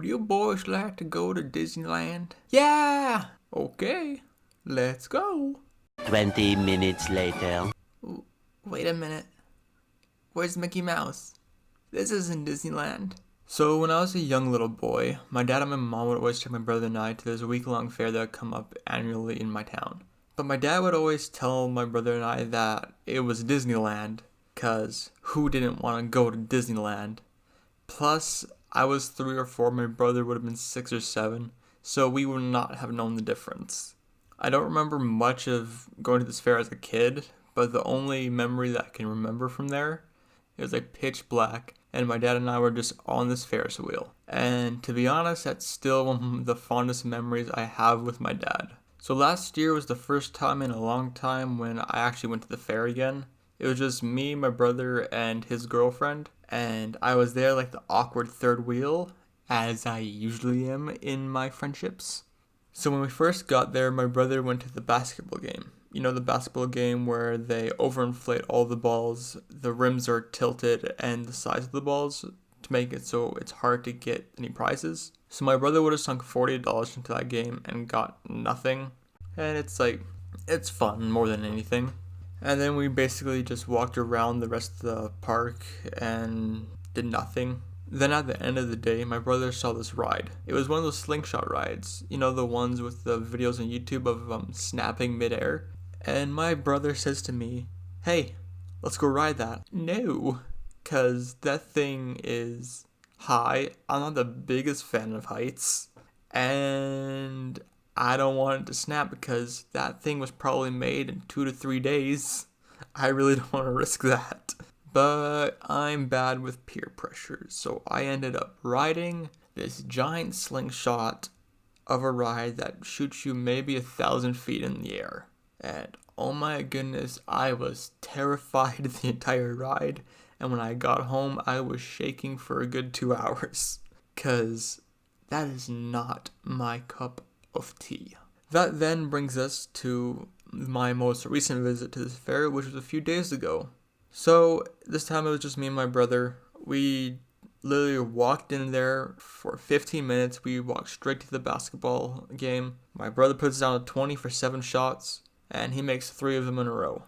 you boys like to go to Disneyland? Yeah! Okay, let's go. 20 minutes later. Wait a minute. Where's Mickey Mouse? This isn't Disneyland. So when I was a young little boy, my dad and my mom would always take my brother and I to this week-long fair that would come up annually in my town. But my dad would always tell my brother and I that it was Disneyland, cause who didn't want to go to Disneyland? Plus, I was 3 or 4, my brother would have been 6 or 7, so we would not have known the difference. I don't remember much of going to this fair as a kid, but the only memory that I can remember from there, it was like pitch black, and my dad and I were just on this Ferris wheel. And to be honest, that's still one of the fondest memories I have with my dad. So last year was the first time in a long time when I actually went to the fair again. It was just me, my brother, and his girlfriend, and I was there like the awkward third wheel, as I usually am in my friendships. So when we first got there, my brother went to the basketball game. You know, the basketball game where they overinflate all the balls, the rims are tilted, and the size of the balls to make it so it's hard to get any prizes. So my brother would have sunk $40 into that game and got nothing. And it's fun more than anything. And then we basically just walked around the rest of the park and did nothing. Then at the end of the day, my brother saw this ride. It was one of those slingshot rides. You know, the ones with the videos on YouTube of snapping midair. And my brother says to me, "Hey, let's go ride that." No, because that thing is high. I'm not the biggest fan of heights. And I don't want it to snap because that thing was probably made in 2 to 3 days. I really don't want to risk that. But I'm bad with peer pressure, so I ended up riding this giant slingshot of a ride that shoots you maybe 1,000 feet in the air. And oh my goodness, I was terrified the entire ride. And when I got home, I was shaking for a good 2 hours. Because that is not my cup of tea. That then brings us to my most recent visit to this fair, which was a few days ago. So this time it was just me and my brother. We literally walked in there for 15 minutes. We walked straight to the basketball game. My brother puts down a 20 for 7 shots, and he makes 3 of them in a row.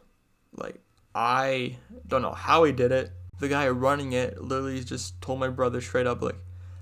Like, I don't know how he did it. The guy running it literally just told my brother straight up, like,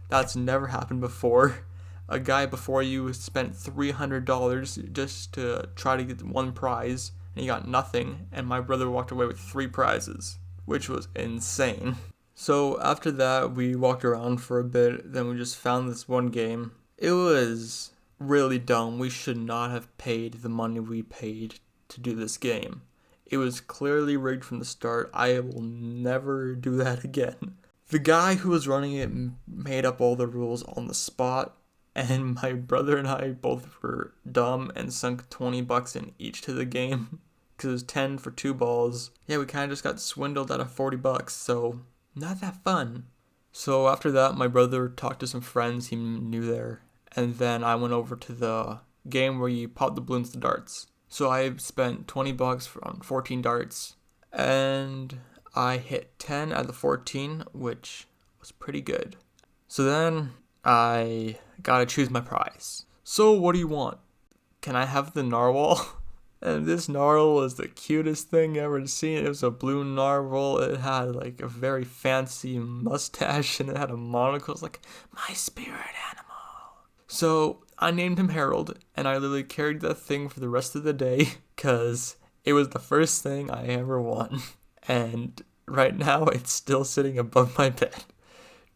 that's never happened before. A guy before you spent $300 just to try to get one prize, and he got nothing, and my brother walked away with 3 prizes, which was insane. So after that, we walked around for a bit, then we just found this one game. It was really dumb. We should not have paid the money we paid to do this game. It was clearly rigged from the start. I will never do that again. The guy who was running it made up all the rules on the spot, and my brother and I both were dumb and sunk $20 in each to the game, because it was 10 for 2 balls. Yeah, we kind of just got swindled out of $40, so not that fun. So after that, my brother talked to some friends he knew there, and then I went over to the game where you pop the balloons to darts. So I spent $20 on 14 darts, and I hit 10 out of the 14, which was pretty good. So then I gotta choose my prize. So what do you want? Can I have the narwhal? And this narwhal was the cutest thing ever seen. It was a blue narwhal. It had like a very fancy mustache and it had a monocle. It's like my spirit animal. So I named him Harold, and I literally carried that thing for the rest of the day because it was the first thing I ever won. And right now it's still sitting above my bed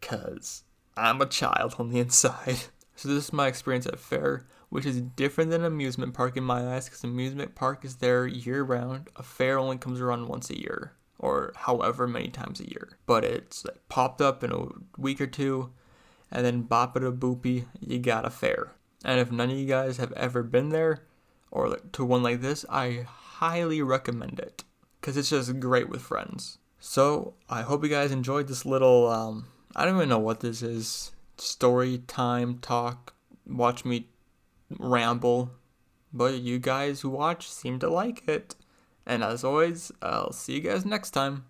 because I'm a child on the inside. So this is my experience at fair, which is different than amusement park in my eyes, because amusement park is there year round. A fair only comes around once a year, or however many times a year. But it's like popped up in a week or two, and then bop it a boopy, you got a fair. And if none of you guys have ever been there, or to one like this, I highly recommend it, because it's just great with friends. So I hope you guys enjoyed this little, I don't even know what this is. Story time talk. Watch me ramble. But you guys who watch seem to like it. And as always, I'll see you guys next time.